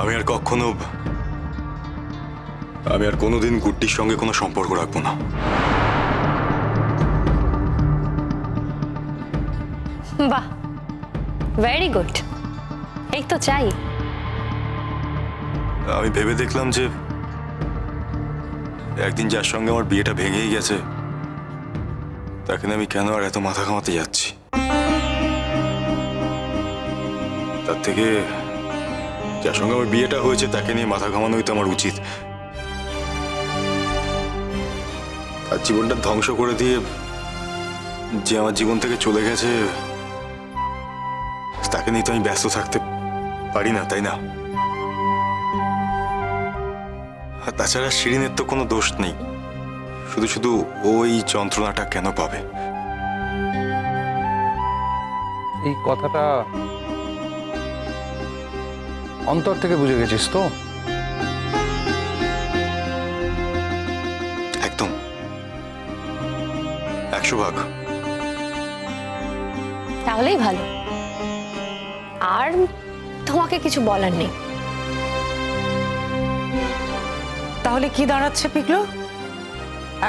আমি আর কোনোদিন গুড্ডির সঙ্গে কোনো সম্পর্ক রাখবো না। বাহ, ভেরি গুড। এই তো চাই। আমি ভেবে দেখলাম যে একদিন যার সঙ্গে আমার বিয়েটা ভেঙেই গেছে, তাকে নিয়ে আমি কেন আর এত মাথা ঘামাতে যাচ্ছি। তার থেকে যার সঙ্গে আমার বিয়েটা হয়েছে তাকে নিয়ে মাথা ঘামানোই তো আমার উচিত। আর জীবনটা ধ্বংস করে দিয়ে যে আমার জীবন থেকে চলে গেছে, তাকে নিয়ে তো আমি ব্যস্ত থাকতে পারি না, তাই না? আর তাছাড়া শিরিনের তো কোনো দোষ নেই, শুধু শুধু ওই যন্ত্রণাটা কেন পাবে? এই কথাটা অন্তর থেকে বুঝে গেছিস তো? একদম 100%। তাহলেই ভালো। আর তোমাকে কিছু বলার নেই। তাহলে কি দাঁড়াচ্ছে পিকলু?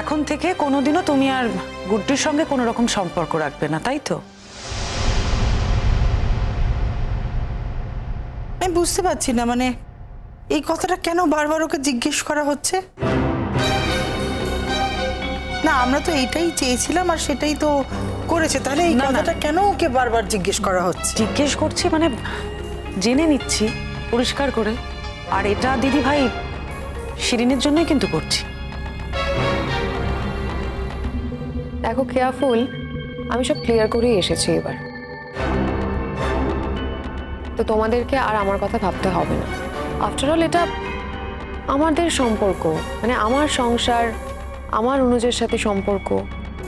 এখন থেকে কোনোদিনও তুমি আর গুড্ডির সঙ্গে কোনো রকম সম্পর্ক রাখবে না, তাই তো? আমি বুঝতে পারছি না, মানে এই কথাটা কেন বারবার ওকে জিজ্ঞেস করা হচ্ছে? না, আমরা তো এইটাই চেয়েছিলাম আর সেটাই তো করেছে, তাহলে এই না, না। কথাটা কেন ওকে বারবার জিজ্ঞেস করা হচ্ছে? জিজ্ঞেস করছি মানে জেনে নিচ্ছি পরিষ্কার করে। আর এটা দিদি ভাই শিরিনের জন্যই কিন্তু করছি। দেখো কেয়ারফুল, আমি সব ক্লিয়ার করেই এসেছি এবার, তো তোমাদেরকে আর আমার কথা ভাবতে হবে না। আফটার অল এটা আমাদের সম্পর্ক, মানে আমার সংসার, আমার অনুজের সাথে সম্পর্ক,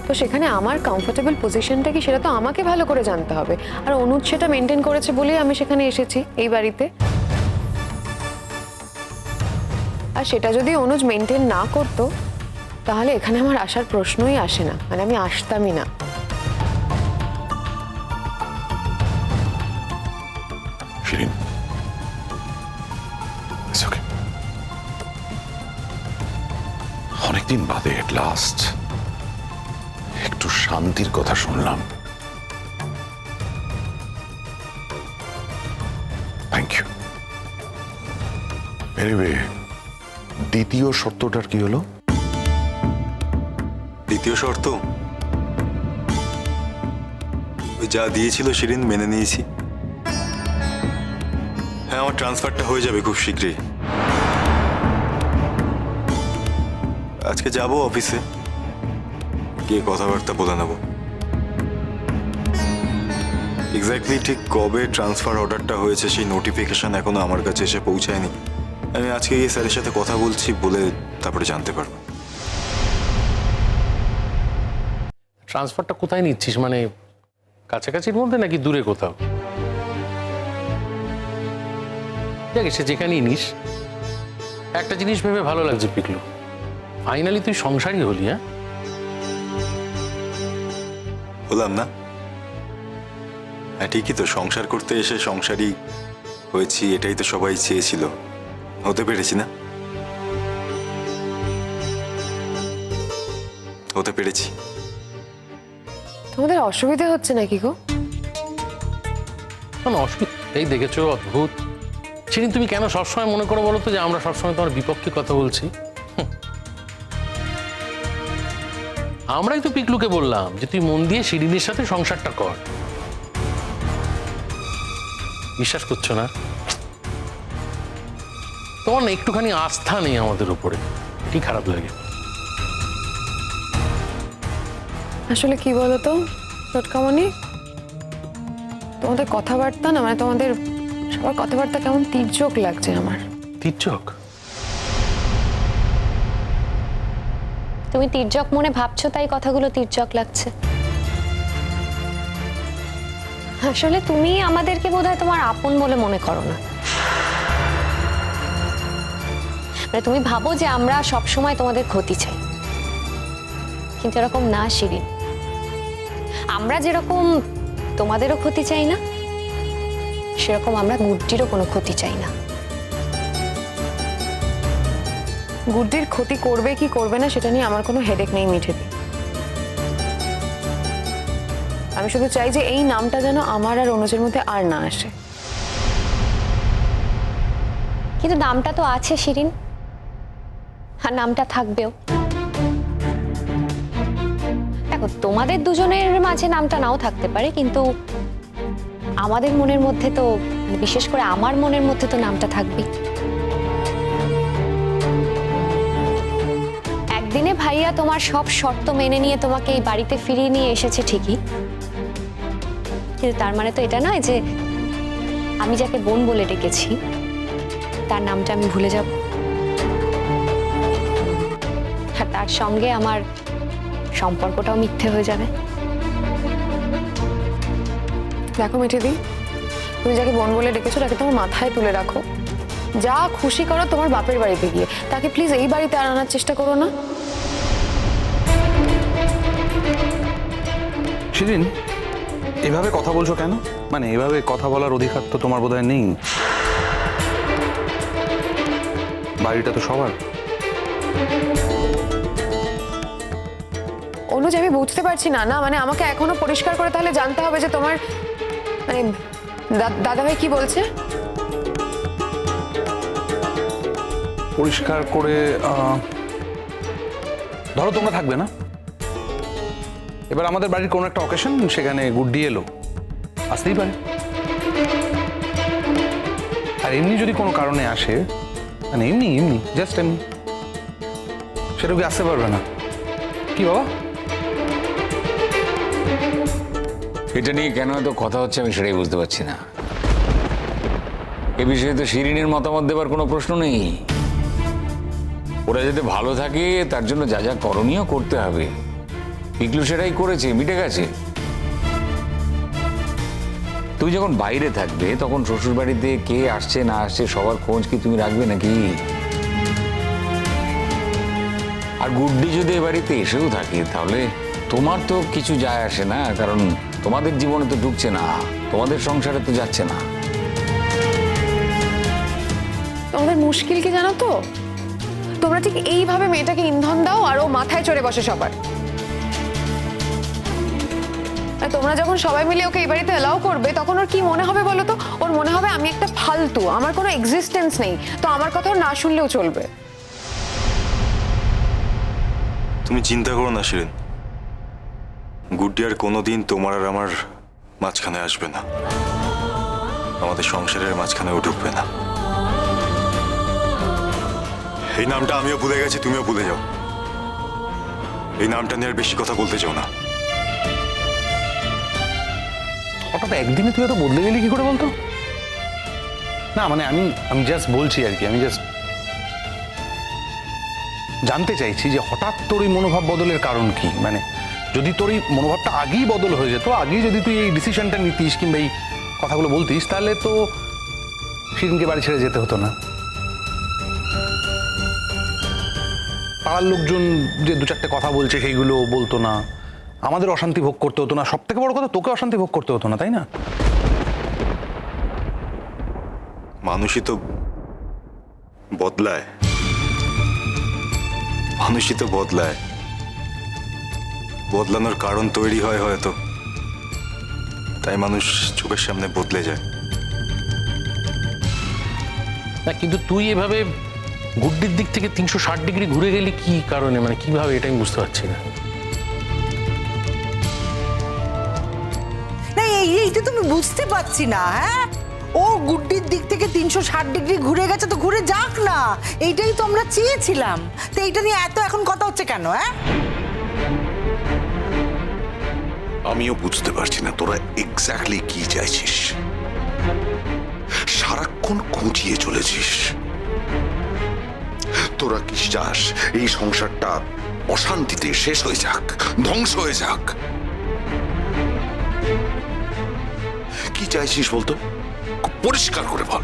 তো সেখানে আমার কমফোর্টেবল পজিশনটা কি সেটা তো আমাকে ভালো করে জানতে হবে। আর অনুজ সেটা মেনটেন করেছে বলেই আমি সেখানে এসেছি এই বাড়িতে। আর সেটা যদি অনুজ মেনটেন না করতো তাহলে এখানে আমার আসার প্রশ্নই আসে না, মানে আমি আসতামই না। Shirin, It's okay. অনেকদিন বাদে এট লাস্ট একটু শান্তির কথা শুনলাম। Thank you. এনিওয়ে, দ্বিতীয় শর্তটার কি হলো? দ্বিতীয় শর্ত ওই যা দিয়েছিল শিরিন মেনে নিয়েছি। হ্যাঁ, আমার ট্রান্সফারটা হয়ে যাবে খুব শীঘ্রই। আজকে যাব অফিসে, গিয়ে কথাবার্তা বলে নেব। এক্স্যাক্টলি ঠিক কবে ট্রান্সফার অর্ডারটা হয়েছে সেই নোটিফিকেশন এখনো আমার কাছে এসে পৌঁছায়নি। আমি আজকে গিয়ে স্যারের সাথে কথা বলছি, বলে তারপরে জানতে পারবো। ট্রান্সফারটা কোথায় নিচ্ছিস? মানে কাছাকাছির মধ্যে নাকি দূরে কোথাও? দেখ, সে যেখানেই নিস, একটা জিনিস ভেবে ভালো লাগছে পিকলু, ফাইনালি তুই সংসারই হলি। হ্যাঁ, হলাম না? হ্যাঁ ঠিকই তো, সংসার করতে এসে সংসারই হয়েছি, এটাই তো সবাই চেয়েছিল। হতে পেরেছি না? হতে পেরেছি। তোমাদের অসুবিধা হচ্ছে নাকি গো? কোনো অসুবিধা? এই দেখেছো, অদ্ভুত। শিরিন, তুমি কেন সবসময় মনে করো বলো তো যে আমরা সবসময় তোমার বিপক্ষে কথা বলছি? আমরাই তো পিকলুকে বললাম যে তুই মন দিয়ে শিরিনের সাথে সংসারটা কর। বিশ্বাস করছো না? তোমার না একটুখানি আস্থা নেই আমাদের উপরে, কি খারাপ লাগে। আসলে কি বলতো চটকামণি, তোমাদের কথাবার্তা না, মানে তোমাদের সবার কথাবার্তা কেমন তির্যক লাগছে আমার। তির্যক? তুমি তির্যক মনে ভাবছো তাই কথাগুলো তির্যক লাগছে। আসলে তুমি আমাদেরকে বোধহয় তোমার আপন বলে মনে করো না। মানে তুমি ভাবো যে আমরা সবসময় তোমাদের ক্ষতি চাই, কিন্তু এরকম না শিরিন। আমরা যেরকম তোমাদেরও ক্ষতি চাই না, সেরকম আমরা গুড্ডিরও কোনো ক্ষতি চাই না। গুড্ডির ক্ষতি করবে কি করবে না সেটা নিয়ে আমার কোনো হেডেক নেই মিঠেদি। আমি শুধু চাই যে এই নামটা যেন আমার আর অনুজের মধ্যে আর না আসে। কিন্তু নামটা তো আছে শিরিন, আর নামটা থাকবেও। দেখো, তোমাদের দুজনের মাঝে নামটা নাও থাকতে পারে, কিন্তু আমাদের মনের মধ্যে তো, বিশেষ করে আমার মনের মধ্যে তো নামটা থাকবেই। একদিনে ভাইয়া তোমার সব শর্ত মেনে নিয়ে তোমাকে এই বাড়িতে ফিরিয়ে নিয়ে এসেছে ঠিকই, কিন্তু তার মানে তো এটা নয় যে আমি যাকে বোন বলে ডেকেছি তার নামটা আমি ভুলে যাব, আর তার সঙ্গে আমার সম্পর্কটাও মিথ্যে হয়ে যাবে। দেখো মিঠেদি, তুমি যাকে বোন বলে ডেকেছো তাকে তোমার মাথায় তুলে রাখো। যা খুশি করো তোমার বাপের বাড়িতে গিয়ে, তাকে প্লিজ এই বাড়িতে আর আনার চেষ্টা করো না। শিরিন, এভাবে কথা বলছো কেন? মানে এভাবে কথা বলার অধিকার তো তোমার বোধহয় নেই। বাড়িটা তো সবার। অনুজ, আমি বুঝতে পারছি না মানে আমাকে এখনো পরিষ্কার করে তাহলে জানতে হবে যে তোমার মানে দাদাভাই কি বলছে। পরিষ্কার করে ধরো তোমরা থাকবে না, এবার আমাদের বাড়ির কোনো একটা অকেশন, সেখানে গুড্ডি এলো, আসতেই পারে। আর এমনি যদি কোনো কারণে আসে, মানে এমনি এমনি জাস্ট এমনি, সেটা কি আসতে পারবে না? কি বাবা? এটা নিয়ে কেন এত কথা হচ্ছে আমি সেটাই বুঝতে পারছি না। এ বিষয়ে তো শিরিনের মতামত দেবার কোনো প্রশ্ন নেই। ওরা যাতে ভালো থাকে তার জন্য যা যা করণীয় করতে হবে, পিকলু সেটাই করেছে, মিটে গেছে। তুমি যখন বাইরে থাকবে তখন শ্বশুর বাড়িতে কে আসছে না আসছে সবার খোঁজ কি তুমি রাখবে নাকি? আর গুড্ডি যদি এ বাড়িতে এসেও থাকে তাহলে তোমার তো কিছু যায় আসে না, কারণ তোমাদের জীবনে তো ঢুকছে না, তোমাদের সংসারে তো যাচ্ছে না। তোমাদের মুশকিল কি জানো তো? তোমরা ঠিক এইভাবে মেয়েটাকে ইন্ধন দাও আর ও মাথায় চড়ে বসে সবার। আর তোমরা যখন সবাই মিলে ওকে এই বাড়িতে অ্যালাউ করবে তখন ওর কি মনে হবে বলো তো? ওর মনে হবে আমি একটা ফালতু, আমার কোনো এক্সিস্টেন্স নেই, তো আমার কথা ওর না শুনলেও চলবে। তুমি চিন্তা করো না শিরিন, গুড্ডি আর কোনোদিন তোমার আর আমার মাঝখানে আসবে না, আমাদের সংসারের মাঝখানেও ঢুকবে না। এই নামটা আমিও ভুলে গেছি, তুমিও ভুলে যাও। এই নামটা নিয়ে আর বেশি কথা বলতে চাও না। হঠাৎ একদিনে তুই এত বদলে গেলি কি করে বলতো? না মানে আমি জাস্ট বলছি আর কি, আমি জাস্ট জানতে চাইছি যে হঠাৎ তোর এই মনোভাব বদলের কারণ কি। মানে যদি তোর এই মনোভাবটা আগেই বদল হয়ে যেত, আগেই যদি তুই এই ডিসিশনটা নিতিস কিংবা এই কথাগুলো বলতিস, তাহলে তো শিরিনকে বাড়ি ছেড়ে যেতে হতো না। পাড়ার লোকজন যে দু চারটে কথা বলছে সেইগুলো বলতো না, আমাদের অশান্তি ভোগ করতে হতো না, সব থেকে বড় কথা তোকে অশান্তি ভোগ করতে হতো না, তাই না? মানুষই তো বদলায়, মানুষই তো বদলায়, বদলানোর কারণ তৈরি হয় হয়তো, তাই মানুষ চোখের সামনে বদলে যায়। না কিন্তু তুই এভাবে গুড্ডির দিক থেকে 360 ডিগ্রি ঘুরে গেলি কি কারণে, মানে কিভাবে, এটা আমি বুঝতে পারছি না। না এইটা তুমি বুঝতে পারছি না। হ্যাঁ, ও গুড্ডির দিক থেকে 360 ডিগ্রি ঘুরে গেছে, তো ঘুরে যাক না, এইটাই তো আমরা চেয়েছিলাম। তো এইটা নিয়ে এত এখন কথা হচ্ছে কেন? হ্যাঁ, আমিও বুঝতে পারছি না তোরা এক্স্যাক্টলি কি চাইছিস। সারাক্ষণ খুঁজিয়ে চলেছিস। তোরা কি চাস এই সংসারটা অশান্তিতে শেষ হয়ে যাক, ধ্বংস হয়ে যাক? কি চাইছিস বলতো? খুব পরিষ্কার করে বল।